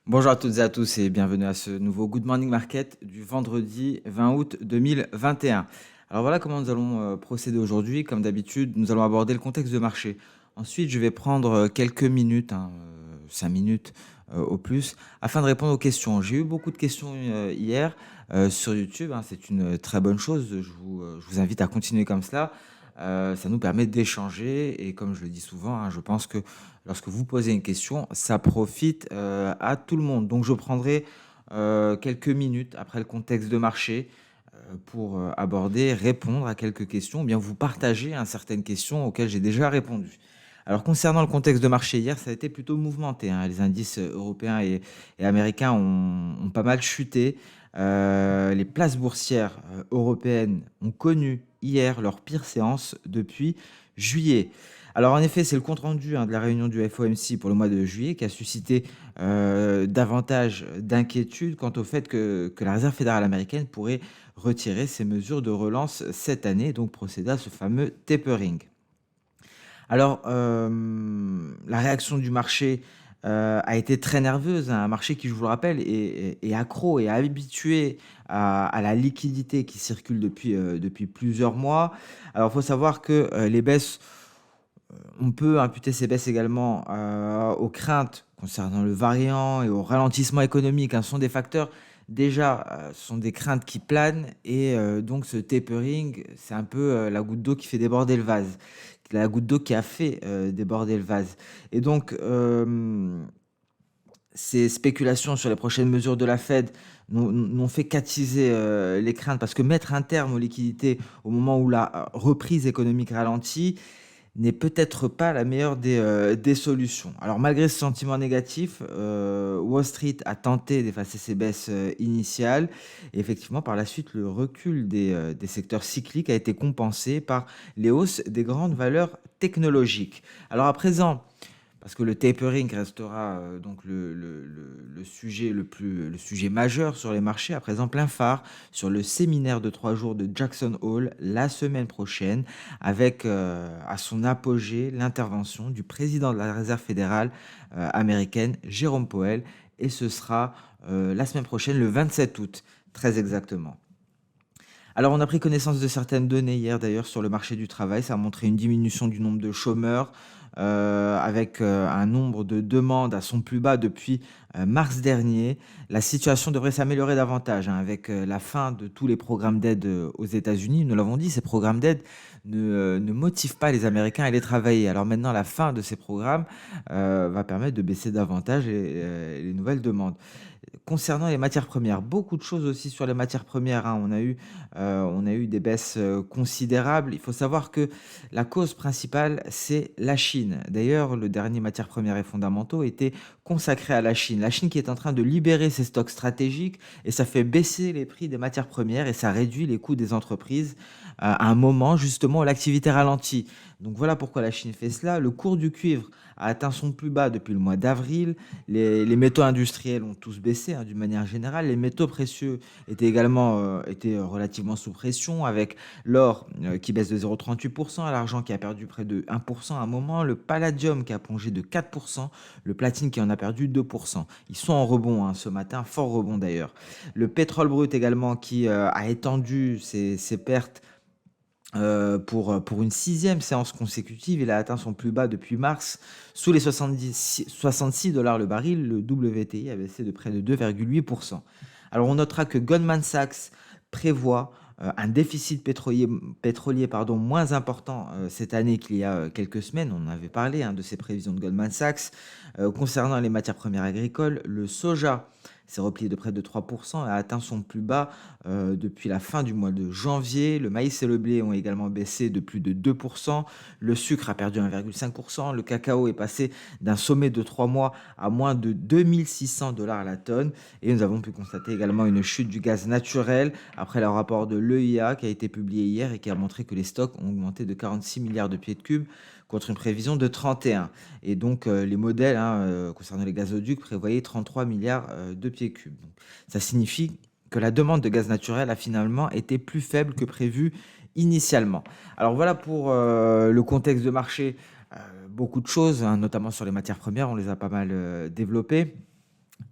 Bonjour à toutes et à tous et bienvenue à ce nouveau Good Morning Market du vendredi 20 août 2021. Alors voilà comment nous allons procéder aujourd'hui. Comme d'habitude, nous allons aborder le contexte de marché. Ensuite, je vais prendre quelques minutes, 5 minutes au plus, afin de répondre aux questions. J'ai eu beaucoup de questions hier sur YouTube, hein. C'est une très bonne chose. Je vous invite à continuer comme cela. Ça nous permet d'échanger et comme je le dis souvent, hein, je pense que lorsque vous posez une question, ça profite à tout le monde. Donc je prendrai quelques minutes après le contexte de marché pour aborder, répondre à quelques questions, ou bien vous partager certaines questions auxquelles j'ai déjà répondu. Alors concernant le contexte de marché hier, ça a été plutôt mouvementé, hein. Les indices européens et américains ont pas mal chuté. Les places boursières européennes ont connu hier leur pire séance depuis juillet. Alors en effet, c'est le compte-rendu de la réunion du FOMC pour le mois de juillet qui a suscité davantage d'inquiétude quant au fait que la Réserve fédérale américaine pourrait retirer ses mesures de relance cette année, donc procéder à ce fameux tapering. Alors, la réaction du marché a été très nerveuse, hein. Un marché qui, je vous le rappelle, est accro et habitué à la liquidité qui circule depuis plusieurs mois. Alors, il faut savoir que les baisses on peut imputer ces baisses également aux craintes concernant le variant et au ralentissement économique, hein. Ce sont des facteurs, déjà, ce sont des craintes qui planent et donc ce tapering, c'est un peu la goutte d'eau qui fait déborder le vase, la goutte d'eau qui a fait déborder le vase. Et donc, ces spéculations sur les prochaines mesures de la Fed n'ont fait qu'attiser les craintes parce que mettre un terme aux liquidités au moment où la reprise économique ralentit, n'est peut-être pas la meilleure des solutions. Alors malgré ce sentiment négatif, Wall Street a tenté d'effacer ses baisses initiales. Et effectivement, par la suite, le recul des secteurs cycliques a été compensé par les hausses des grandes valeurs technologiques. Alors à présent, parce que le tapering restera donc le sujet le sujet majeur sur les marchés. À présent, plein phare sur le séminaire de 3 jours de Jackson Hole la semaine prochaine, avec à son apogée l'intervention du président de la Réserve fédérale américaine, Jérôme Powell, et ce sera la semaine prochaine, le 27 août, très exactement. Alors, on a pris connaissance de certaines données hier d'ailleurs sur le marché du travail. Ça a montré une diminution du nombre de chômeurs avec un nombre de demandes à son plus bas depuis mars dernier. La situation devrait s'améliorer davantage, hein, avec la fin de tous les programmes d'aide aux États-Unis. Nous l'avons dit, ces programmes d'aide ne motivent pas les Américains à aller travailler. Alors maintenant, la fin de ces programmes va permettre de baisser davantage les nouvelles demandes. Concernant les matières premières, beaucoup de choses aussi sur les matières premières, hein. On a eu des baisses considérables. Il faut savoir que la cause principale, c'est la Chine. D'ailleurs, le dernier matières premières et fondamentaux était consacré à la Chine. La Chine qui est en train de libérer ses stocks stratégiques et ça fait baisser les prix des matières premières et ça réduit les coûts des entreprises à un moment justement où l'activité ralentit. Donc voilà pourquoi la Chine fait cela. Le cours du cuivre a atteint son plus bas depuis le mois d'avril. Les métaux industriels ont tous baissé, hein, d'une manière générale. Les métaux précieux étaient relativement sous pression, avec l'or qui baisse de 0,38%, l'argent qui a perdu près de 1% à un moment, le palladium qui a plongé de 4%, le platine qui en a perdu 2%. Ils sont en rebond, hein, ce matin, fort rebond d'ailleurs. Le pétrole brut également qui a étendu ses pertes pour une sixième séance consécutive. Il a atteint son plus bas depuis mars, sous les 66 dollars le baril. Le WTI a baissé de près de 2,8%. Alors on notera que Goldman Sachs prévoit un déficit pétrolier moins important cette année qu'il y a quelques semaines. On avait parlé, hein, de ces prévisions de Goldman Sachs. Concernant les matières premières agricoles, le soja s'est replié de près de 3% et a atteint son plus bas depuis la fin du mois de janvier. Le maïs et le blé ont également baissé de plus de 2%. Le sucre a perdu 1,5%. Le cacao est passé d'un sommet de 3 mois à moins de 2600 dollars la tonne. Et nous avons pu constater également une chute du gaz naturel après le rapport de l'EIA qui a été publié hier et qui a montré que les stocks ont augmenté de 46 milliards de pieds cubes contre une prévision de 31. Et donc les modèles, hein, concernant les gazoducs prévoyaient 33 milliards de pieds cubes. Donc, ça signifie que la demande de gaz naturel a finalement été plus faible que prévu initialement. Alors voilà pour le contexte de marché. Beaucoup de choses, hein, notamment sur les matières premières, on les a pas mal développées.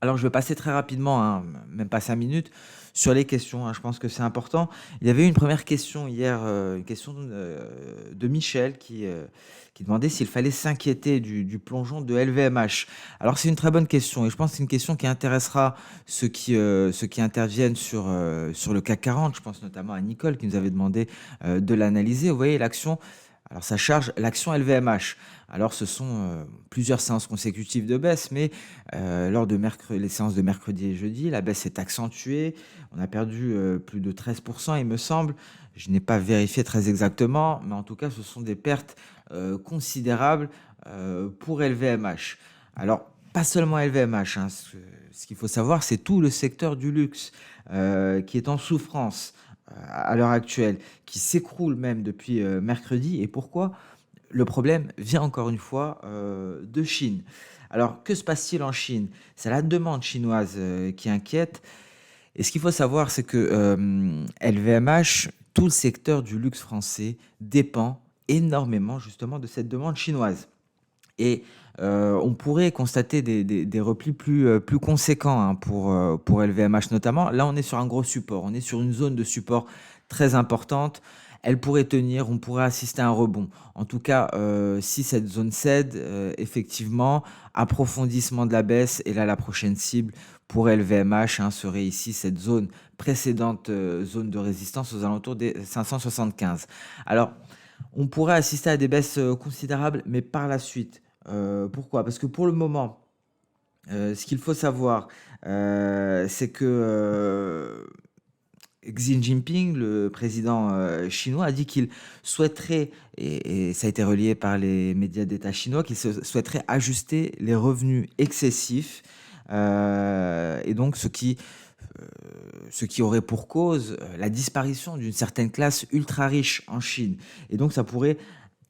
Alors, je vais passer très rapidement, hein, même pas 5 minutes, sur les questions, hein, je pense que c'est important. Il y avait eu une première question hier, une question de Michel qui demandait s'il fallait s'inquiéter du plongeon de LVMH. Alors, c'est une très bonne question et je pense que c'est une question qui intéressera ceux qui interviennent sur le CAC 40. Je pense notamment à Nicole qui nous avait demandé de l'analyser. Vous voyez, l'action, alors ça charge l'action LVMH. Alors, ce sont plusieurs séances consécutives de baisse, mais lors de les séances de mercredi et jeudi, la baisse s'est accentuée. On a perdu plus de 13%, il me semble. Je n'ai pas vérifié très exactement, mais en tout cas, ce sont des pertes considérables pour LVMH. Alors, pas seulement LVMH, hein, ce qu'il faut savoir, c'est tout le secteur du luxe qui est en souffrance à l'heure actuelle, qui s'écroule même depuis mercredi. Et pourquoi? Le problème vient encore une fois de Chine. Alors, que se passe-t-il en Chine? C'est la demande chinoise qui inquiète. Et ce qu'il faut savoir, c'est que LVMH, tout le secteur du luxe français dépend énormément justement de cette demande chinoise. Et on pourrait constater des replis plus conséquents, hein, pour LVMH notamment. Là, on est sur un gros support. On est sur une zone de support très importante. Elle pourrait tenir, on pourrait assister à un rebond. En tout cas, si cette zone cède, effectivement, approfondissement de la baisse. Et là, la prochaine cible pour LVMH, hein, serait ici cette zone précédente, zone de résistance aux alentours des 575. Alors, on pourrait assister à des baisses considérables, mais par la suite. Pourquoi? Parce que pour le moment, ce qu'il faut savoir, c'est que Xi Jinping, le président chinois, a dit qu'il souhaiterait, et ça a été relié par les médias d'État chinois, qu'il souhaiterait ajuster les revenus excessifs, et donc euh, ce qui aurait pour cause la disparition d'une certaine classe ultra riche en Chine. Et donc ça pourrait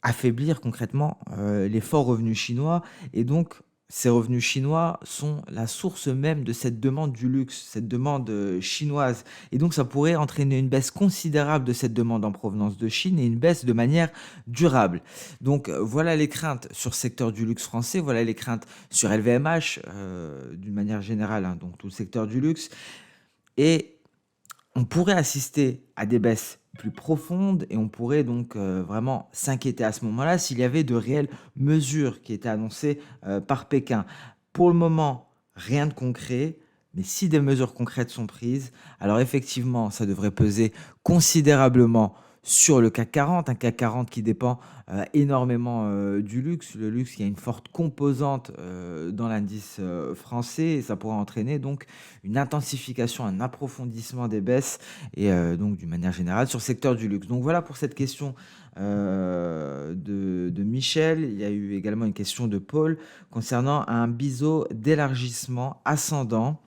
affaiblir concrètement les forts revenus chinois. Et donc, ces revenus chinois sont la source même de cette demande du luxe, cette demande chinoise. Et donc, ça pourrait entraîner une baisse considérable de cette demande en provenance de Chine et une baisse de manière durable. Donc, voilà les craintes sur le secteur du luxe français, voilà les craintes sur LVMH, d'une manière générale, hein, donc tout le secteur du luxe. Et on pourrait assister à des baisses plus profondes et on pourrait donc vraiment s'inquiéter à ce moment-là s'il y avait de réelles mesures qui étaient annoncées par Pékin. Pour le moment, rien de concret, mais si des mesures concrètes sont prises, alors effectivement, ça devrait peser considérablement sur le CAC 40, un CAC 40 qui dépend énormément du luxe, le luxe qui a une forte composante dans l'indice français, et ça pourrait entraîner donc une intensification, un approfondissement des baisses et donc d'une manière générale sur le secteur du luxe. Donc voilà pour cette question de Michel. Il y a eu également une question de Paul concernant un biseau d'élargissement ascendant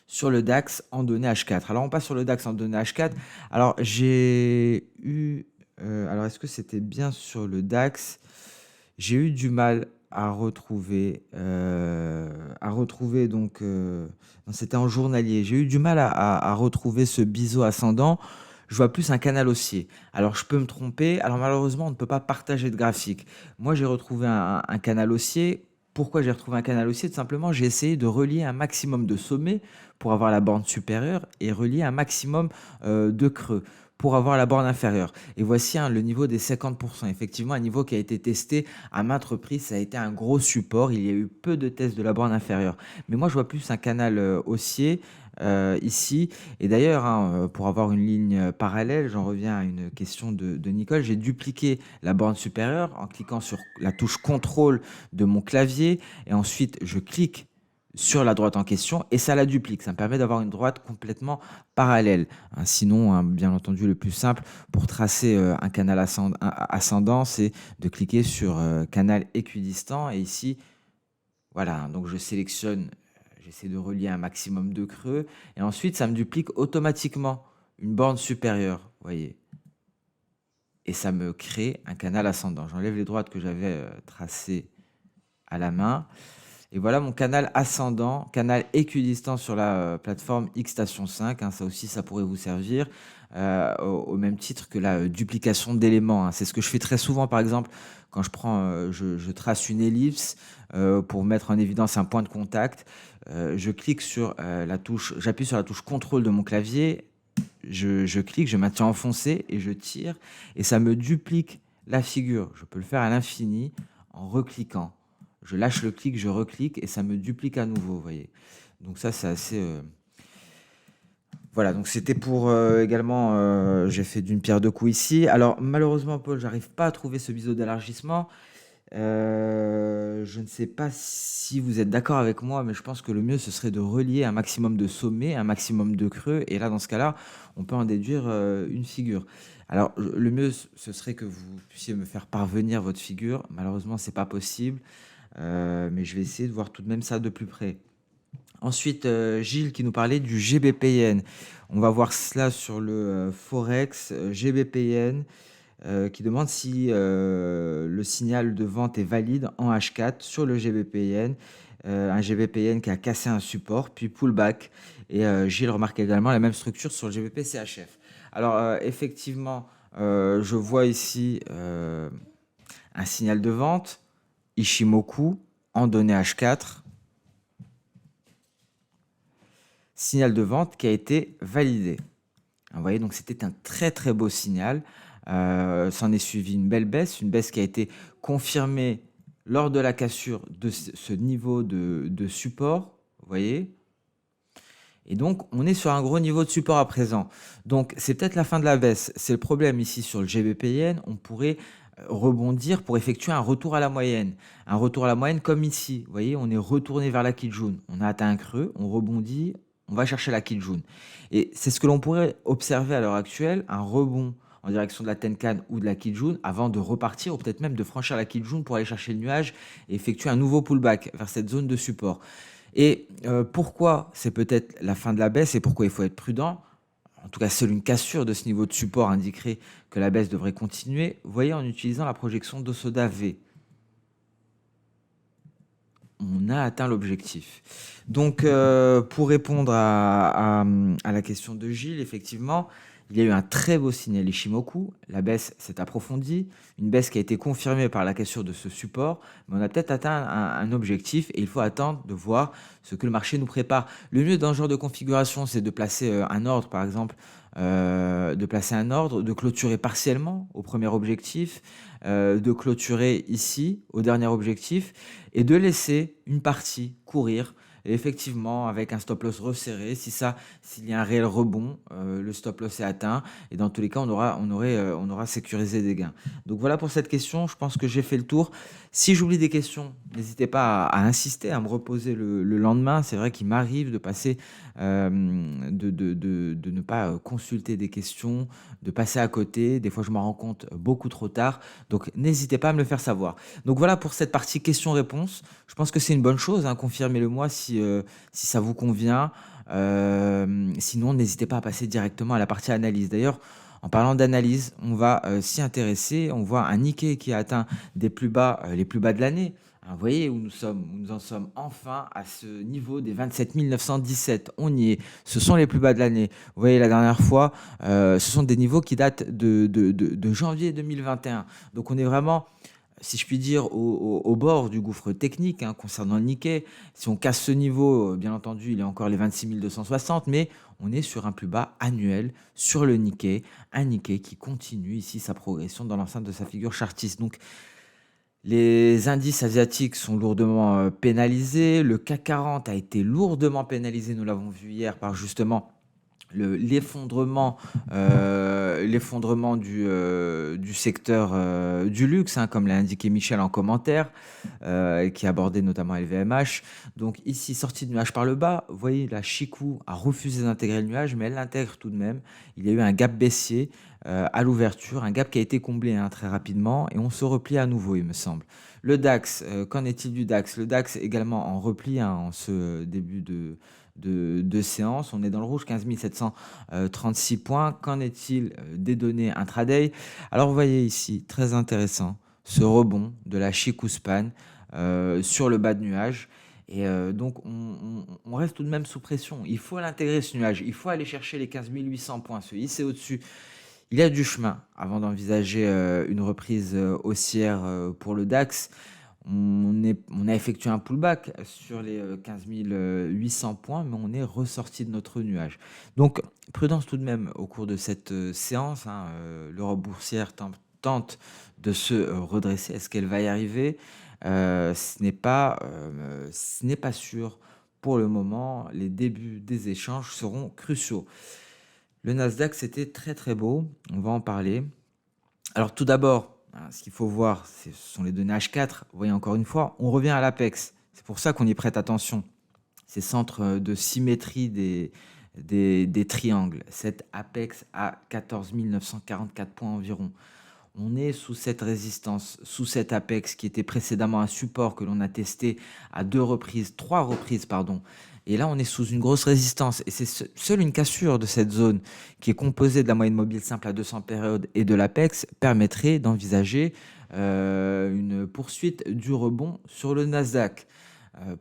sur le DAX en données H4. Alors on passe sur le DAX en données H4. Alors j'ai eu... alors est-ce que c'était bien sur le DAX? J'ai eu du mal à retrouver donc... non, c'était en journalier. J'ai eu du mal à retrouver ce biseau ascendant. Je vois plus un canal haussier. Alors je peux me tromper. Alors malheureusement, on ne peut pas partager de graphique. Moi, j'ai retrouvé un canal haussier. Pourquoi j'ai retrouvé un canal haussier? Tout simplement, j'ai essayé de relier un maximum de sommets pour avoir la borne supérieure et relier un maximum de creux pour avoir la borne inférieure. Et voici, hein, le niveau des 50%. Effectivement, un niveau qui a été testé à maintes reprises. Ça a été un gros support. Il y a eu peu de tests de la borne inférieure. Mais moi, je vois plus un canal haussier ici. Et d'ailleurs, hein, pour avoir une ligne parallèle, j'en reviens à une question de Nicole. J'ai dupliqué la borne supérieure en cliquant sur la touche contrôle de mon clavier. Et ensuite, je clique sur la droite en question et ça la duplique. Ça me permet d'avoir une droite complètement parallèle. Hein, sinon, hein, bien entendu, le plus simple pour tracer un canal ascendant, c'est de cliquer sur canal équidistant. Et ici, voilà, hein, donc je sélectionne, j'essaie de relier un maximum de creux. Et ensuite, ça me duplique automatiquement une borne supérieure, vous voyez. Et ça me crée un canal ascendant. J'enlève les droites que j'avais tracées à la main. Et voilà mon canal ascendant, canal équidistant sur la plateforme Xstation 5, hein, ça aussi, ça pourrait vous servir, au même titre que la duplication d'éléments, hein. C'est ce que je fais très souvent, par exemple, quand je trace une ellipse pour mettre en évidence un point de contact. Je clique sur j'appuie sur la touche contrôle de mon clavier, je clique, je maintiens enfoncé et je tire, et ça me duplique la figure. Je peux le faire à l'infini en recliquant. Je lâche le clic, je reclique et ça me duplique à nouveau, vous voyez. Donc ça, c'est assez... Voilà, donc c'était pour également, j'ai fait d'une pierre deux coups ici. Alors malheureusement, Paul, j'arrive pas à trouver ce biseau d'élargissement. Je ne sais pas si vous êtes d'accord avec moi, mais je pense que le mieux, ce serait de relier un maximum de sommets, un maximum de creux. Et là, dans ce cas-là, on peut en déduire une figure. Alors, le mieux, ce serait que vous puissiez me faire parvenir votre figure. Malheureusement, c'est pas possible. Mais je vais essayer de voir tout de même ça de plus près. Ensuite, Gilles qui nous parlait du GBPN. On va voir cela sur le Forex GBPN qui demande si le signal de vente est valide en H4 sur le GBPN. Un GBPN qui a cassé un support, puis pullback. Et Gilles remarque également la même structure sur le GBP CHF. Alors, effectivement, je vois ici un signal de vente, Ishimoku, en données H4. Signal de vente qui a été validé. Vous voyez, donc c'était un très très beau signal. S'en est suivi une baisse qui a été confirmée lors de la cassure de ce niveau de support. Vous voyez. Et donc, on est sur un gros niveau de support à présent. Donc, c'est peut-être la fin de la baisse. C'est le problème ici sur le GBPN. On pourrait rebondir pour effectuer un retour à la moyenne. Un retour à la moyenne comme ici. Vous voyez, on est retourné vers la Kijun. On a atteint un creux, on rebondit, on va chercher la Kijun. Et c'est ce que l'on pourrait observer à l'heure actuelle, un rebond en direction de la Tenkan ou de la Kijun avant de repartir ou peut-être même de franchir la Kijun pour aller chercher le nuage et effectuer un nouveau pullback vers cette zone de support. Et pourquoi c'est peut-être la fin de la baisse et pourquoi il faut être prudent? En tout cas, seule une cassure de ce niveau de support indiquerait que la baisse devrait continuer. Vous voyez, en utilisant la projection d'Osoda V, on a atteint l'objectif. Donc, pour répondre à la question de Gilles, effectivement, il y a eu un très beau signal Ishimoku. La baisse s'est approfondie, une baisse qui a été confirmée par la cassure de ce support, mais on a peut-être atteint un objectif et il faut attendre de voir ce que le marché nous prépare. Le mieux dans ce genre de configuration, c'est de placer un ordre, par exemple, de clôturer partiellement au premier objectif, de clôturer ici au dernier objectif et de laisser une partie courir. Et effectivement, avec un stop loss resserré, s'il y a un réel rebond, le stop loss est atteint et dans tous les cas, on aura sécurisé des gains. Donc voilà pour cette question. Je pense que j'ai fait le tour. Si j'oublie des questions, n'hésitez pas à insister, à me reposer le lendemain. C'est vrai qu'il m'arrive de passer, de ne pas consulter des questions, de passer à côté. Des fois, je m'en rends compte beaucoup trop tard. Donc n'hésitez pas à me le faire savoir. Donc voilà pour cette partie questions-réponses. Je pense que c'est une bonne chose, hein. Confirmez-le moi si ça vous convient. Sinon, n'hésitez pas à passer directement à la partie analyse. D'ailleurs, en parlant d'analyse, on va s'y intéresser. On voit un Nikkei qui a atteint des plus bas, les plus bas de l'année. Hein, vous voyez où nous en sommes enfin à ce niveau des 27 917. On y est. Ce sont les plus bas de l'année. Vous voyez, la dernière fois, ce sont des niveaux qui datent de janvier 2021. Donc on est vraiment, si je puis dire, au bord du gouffre technique, hein, concernant le Nikkei. Si on casse ce niveau, bien entendu, il y a encore les 26 260, mais on est sur un plus bas annuel sur le Nikkei, un Nikkei qui continue ici sa progression dans l'enceinte de sa figure chartiste. Donc, les indices asiatiques sont lourdement pénalisés. Le CAC 40 a été lourdement pénalisé, nous l'avons vu hier, par justement l'effondrement du secteur du luxe, hein, comme l'a indiqué Michel en commentaire, qui abordait notamment LVMH. Donc ici, sortie de nuage par le bas, vous voyez, la Chikou a refusé d'intégrer le nuage, mais elle l'intègre tout de même. Il y a eu un gap baissier à l'ouverture, un gap qui a été comblé, hein, très rapidement, et on se replie à nouveau, il me semble. Le DAX, qu'en est-il du DAX? Le DAX également en repli, hein, en ce début de séance. On est dans le rouge, 15 736 points. Qu'en est-il des données intraday? Alors vous voyez ici, très intéressant, ce rebond de la Chikou Span sur le bas de nuage. Et donc on reste tout de même sous pression. Il faut l'intégrer ce nuage, il faut aller chercher les 15 800 points, se hisser au-dessus. Il y a du chemin avant d'envisager une reprise haussière pour le DAX. On a effectué un pullback sur les 15 800 points, mais on est ressorti de notre nuage. Donc, prudence tout de même au cours de cette séance, hein. L'Europe boursière tente de se redresser. Est-ce qu'elle va y arriver? Ce n'est pas sûr pour le moment. Les débuts des échanges seront cruciaux. Le Nasdaq, c'était très très beau. On va en parler. Alors tout d'abord, hein, ce qu'il faut voir, ce sont les données H4. Vous voyez, encore une fois, on revient à l'Apex. C'est pour ça qu'on y prête attention. Ces centres de symétrie des triangles. Cet Apex à 14 944 points environ. On est sous cette résistance, sous cet Apex qui était précédemment un support que l'on a testé à trois reprises, pardon. Et là, on est sous une grosse résistance. Et c'est seule une cassure de cette zone qui est composée de la moyenne mobile simple à 200 périodes et de l'Apex permettrait d'envisager une poursuite du rebond sur le Nasdaq.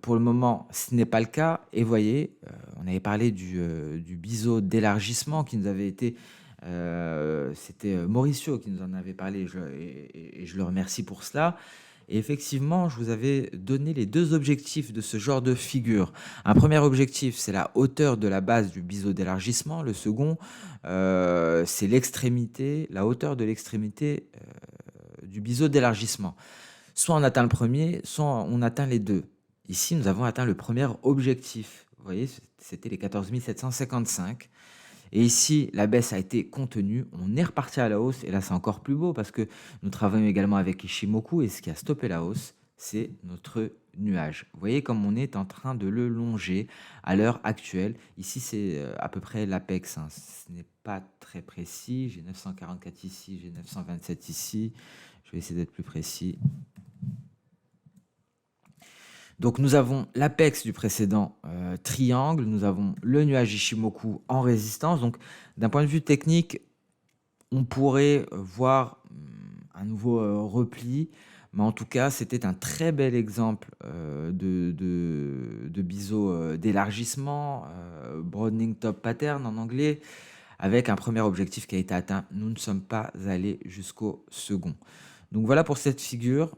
Pour le moment, ce n'est pas le cas. Et voyez, on avait parlé du biseau d'élargissement qui nous avait été c'était Mauricio qui nous en avait parlé et je le remercie pour cela. Et effectivement, je vous avais donné les deux objectifs de ce genre de figure. Un premier objectif, c'est la hauteur de la base du biseau d'élargissement. Le second, c'est l'extrémité, la hauteur de l'extrémité du biseau d'élargissement. Soit on atteint le premier, soit on atteint les deux. Ici, nous avons atteint le premier objectif. Vous voyez, c'était les 14 755. Et ici, la baisse a été contenue. On est reparti à la hausse. Et là, c'est encore plus beau parce que nous travaillons également avec Ishimoku. Et ce qui a stoppé la hausse, c'est notre nuage. Vous voyez comme on est en train de le longer à l'heure actuelle. Ici, c'est à peu près l'apex, hein. Ce n'est pas très précis. J'ai 944 ici, j'ai 927 ici. Je vais essayer d'être plus précis. Donc nous avons l'apex du précédent triangle, nous avons le nuage Ishimoku en résistance. Donc d'un point de vue technique, on pourrait voir un nouveau repli, mais en tout cas c'était un très bel exemple de biseau d'élargissement, broadening top pattern en anglais, avec un premier objectif qui a été atteint. Nous ne sommes pas allés jusqu'au second. Donc voilà pour cette figure.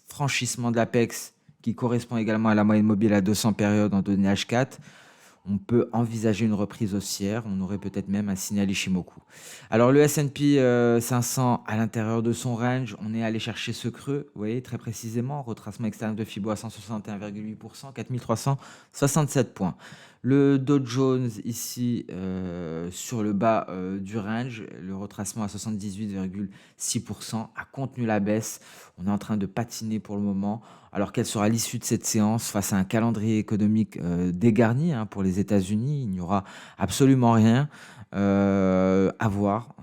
Franchissement de l'apex qui correspond également à la moyenne mobile à 200 périodes en données H4. On peut envisager une reprise haussière. On aurait peut-être même un signal Ishimoku. Alors le S&P 500 à l'intérieur de son range, on est allé chercher ce creux. Vous voyez très précisément, retracement externe de Fibo à 161,8%, 4367 points. Le Dow Jones ici sur le bas du range, le retracement à 78,6% a contenu la baisse. On est en train de patiner pour le moment. Alors quelle sera l'issue de cette séance face à un calendrier économique dégarni pour les États-Unis? Il n'y aura absolument rien à voir.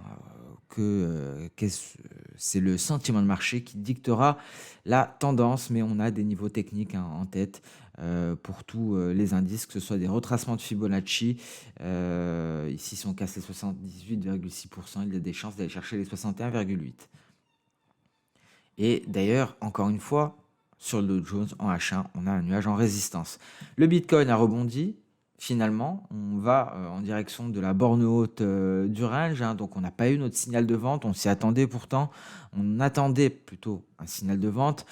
C'est le sentiment de marché qui dictera la tendance, mais on a des niveaux techniques en tête pour tous les indices, que ce soit des retracements de Fibonacci. Ici, si on casse les 78,6%, il y a des chances d'aller chercher les 61,8%. Et d'ailleurs, encore une fois, sur le Dow Jones en H1, on a un nuage en résistance. Le Bitcoin a rebondi. Finalement, on va en direction de la borne haute du range, donc on n'a pas eu notre signal de vente, on s'y attendait pourtant, on attendait plutôt un signal de vente.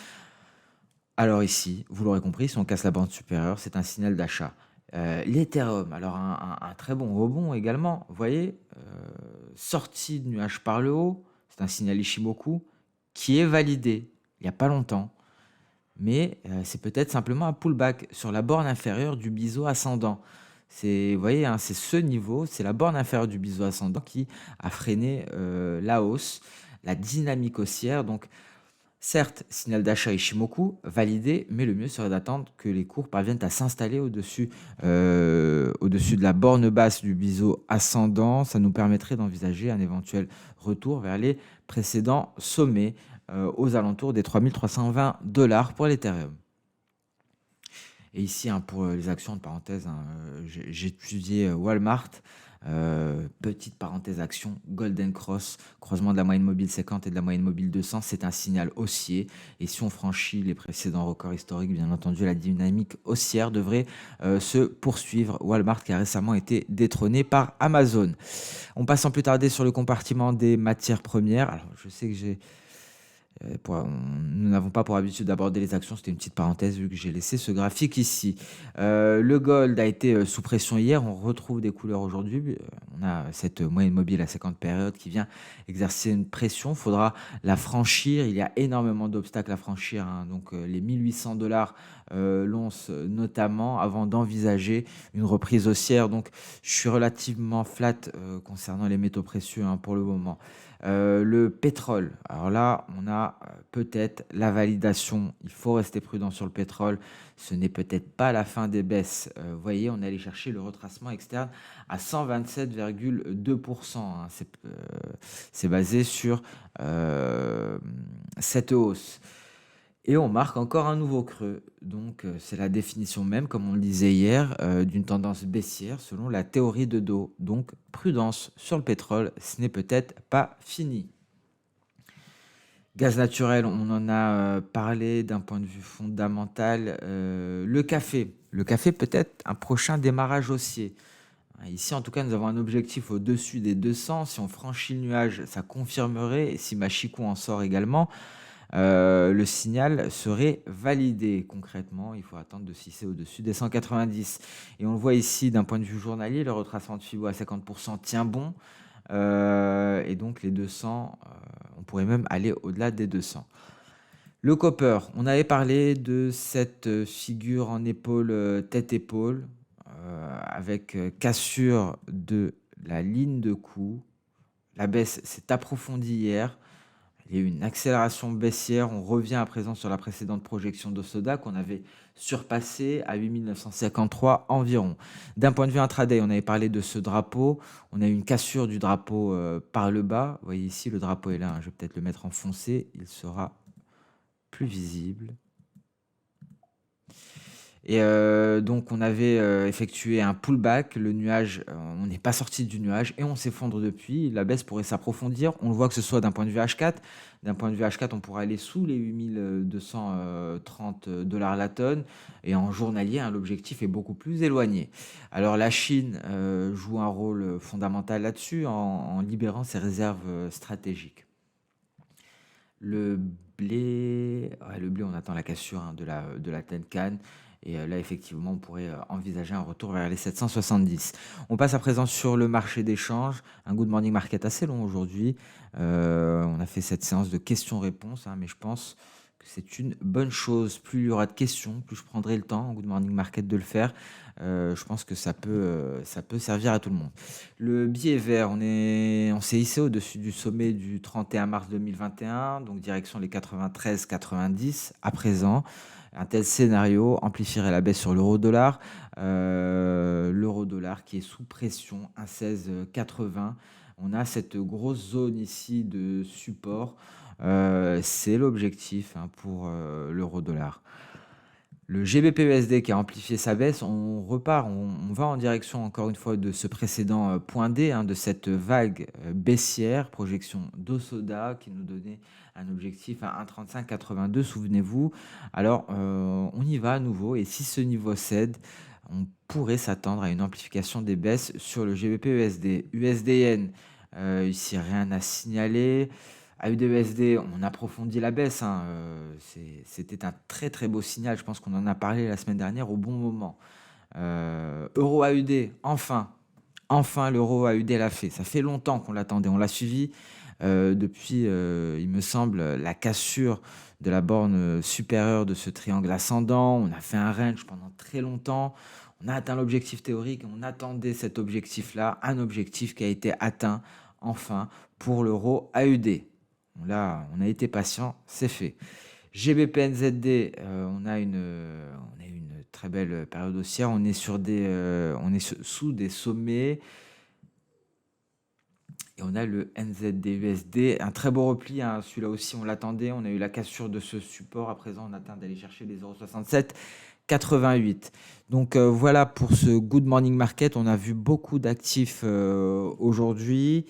Alors ici, vous l'aurez compris, si on casse la bande supérieure, c'est un signal d'achat. L'Ethereum, alors un très bon rebond également, vous voyez, sortie de nuage par le haut, c'est un signal Ishimoku qui est validé il n'y a pas longtemps, mais c'est peut-être simplement un pullback sur la borne inférieure du biseau ascendant. Vous voyez, c'est ce niveau, c'est la borne inférieure du biseau ascendant qui a freiné la hausse, la dynamique haussière. Donc, certes, signal d'achat Ishimoku validé, mais le mieux serait d'attendre que les cours parviennent à s'installer au-dessus de la borne basse du biseau ascendant. Ça nous permettrait d'envisager un éventuel retour vers les précédents sommets aux alentours des 3 320 $ pour l'Ethereum. Et ici, hein, pour les actions, de parenthèse, hein, j'ai étudié Walmart. Petite parenthèse action, Golden Cross, croisement de la moyenne mobile 50 et de la moyenne mobile 200, c'est un signal haussier. Et si on franchit les précédents records historiques, bien entendu, la dynamique haussière devrait se poursuivre. Walmart qui a récemment été détrôné par Amazon. On passe sans plus tarder sur le compartiment des matières premières. Alors, je sais que nous n'avons pas pour habitude d'aborder les actions, c'était une petite parenthèse vu que j'ai laissé ce graphique ici. Le gold a été sous pression hier, on retrouve des couleurs aujourd'hui. On a cette moyenne mobile à 50 périodes qui vient exercer une pression, il faudra la franchir, il y a énormément d'obstacles à franchir, hein. Donc les 1 800 $ l'once notamment avant d'envisager une reprise haussière. Donc je suis relativement flat concernant les métaux précieux, hein, pour le moment. Le pétrole, alors là, on a peut-être la validation. Il faut rester prudent sur le pétrole. Ce n'est peut-être pas la fin des baisses. Vous voyez, on est allé chercher le retracement externe à 127,2%, hein. C'est basé sur cette hausse. Et on marque encore un nouveau creux. Donc, c'est la définition même, comme on le disait hier, d'une tendance baissière selon la théorie de Dow. Donc, prudence sur le pétrole, ce n'est peut-être pas fini. Gaz naturel, on en a parlé d'un point de vue fondamental. Le café. Le café peut-être un prochain démarrage haussier. Ici, en tout cas, nous avons un objectif au-dessus des 200. Si on franchit le nuage, ça confirmerait. Et si Machikou en sort également, le signal serait validé. Concrètement, il faut attendre de hisser au-dessus des 190. Et on le voit ici d'un point de vue journalier, le retracement de Fibo à 50% tient bon. Et donc les 200, on pourrait même aller au-delà des 200. Le copper, on avait parlé de cette figure en épaule, tête-épaule, avec cassure de la ligne de coup. La baisse s'est approfondie hier. Il y a eu une accélération baissière. On revient à présent sur la précédente projection d'Osoda qu'on avait surpassée à 8 953 environ. D'un point de vue intraday, on avait parlé de ce drapeau. On a eu une cassure du drapeau par le bas. Vous voyez ici, le drapeau est là, hein. Je vais peut-être le mettre en foncé. Il sera plus visible. Et donc on avait effectué un pullback, le nuage, on n'est pas sorti du nuage et on s'effondre depuis. La baisse pourrait s'approfondir. On le voit que ce soit d'un point de vue H4. D'un point de vue H4, on pourrait aller sous les 8230 $ la tonne. Et en journalier, hein, l'objectif est beaucoup plus éloigné. Alors la Chine joue un rôle fondamental là-dessus en libérant ses réserves stratégiques. Le blé, on attend la cassure, hein, de la Tenkan. Et là, effectivement, on pourrait envisager un retour vers les 770. On passe à présent sur le marché d'échange. Un good morning market assez long aujourd'hui. On a fait cette séance de questions-réponses, hein, mais je pense que c'est une bonne chose. Plus il y aura de questions, plus je prendrai le temps en good morning market de le faire. Je pense que ça peut servir à tout le monde. Le billet vert, on s'est hissé au-dessus du sommet du 31 mars 2021, donc direction les 93,90 à présent. Un tel scénario amplifierait la baisse sur l'euro-dollar. L'euro-dollar qui est sous pression, 1,1680. On a cette grosse zone ici de support. C'est l'objectif, hein, pour l'euro-dollar. Le GBP-USD qui a amplifié sa baisse, on repart, on va en direction encore une fois de ce précédent point D, hein, de cette vague baissière, projection d'Osoda qui nous donnait un objectif à 1,3582, souvenez-vous. Alors on y va à nouveau et si ce niveau cède, on pourrait s'attendre à une amplification des baisses sur le GBP-USD. USDN, ici rien à signaler. AUD-USD, on approfondit la baisse, hein, c'était un très très beau signal, je pense qu'on en a parlé la semaine dernière au bon moment. Euro AUD, enfin l'euro AUD l'a fait, ça fait longtemps qu'on l'attendait, on l'a suivi depuis, il me semble, la cassure de la borne supérieure de ce triangle ascendant. On a fait un range pendant très longtemps, on a atteint l'objectif théorique, on attendait cet objectif-là, un objectif qui a été atteint enfin pour l'euro AUD. Là, on a été patient, c'est fait. GBP-NZD, on a une très belle période haussière. On est sous des sommets. Et on a le NZD-USD, un très beau repli, hein. Celui-là aussi, on l'attendait. On a eu la cassure de ce support. À présent, on atteint d'aller chercher les 0,67. 88. Donc voilà pour ce Good Morning Market. On a vu beaucoup d'actifs aujourd'hui.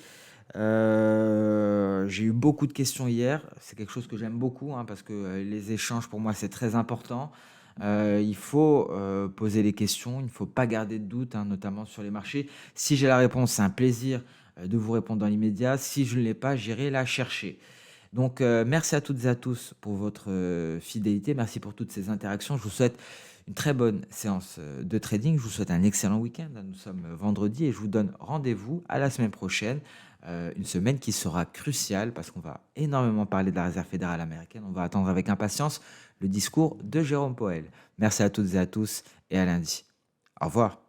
J'ai eu beaucoup de questions hier. C'est quelque chose que j'aime beaucoup hein, parce que les échanges pour moi c'est très important. Il faut poser les questions, il ne faut pas garder de doute, hein, notamment sur les marchés. Si j'ai la réponse, c'est un plaisir de vous répondre dans l'immédiat. Si je ne l'ai pas, j'irai la chercher. Donc, merci à toutes et à tous pour votre fidélité. Merci pour toutes ces interactions. Je vous souhaite une très bonne séance de trading. Je vous souhaite un excellent week-end. Nous sommes vendredi et je vous donne rendez-vous à la semaine prochaine. Une semaine qui sera cruciale parce qu'on va énormément parler de la Réserve fédérale américaine. On va attendre avec impatience le discours de Jérôme Powell. Merci à toutes et à tous et à lundi. Au revoir.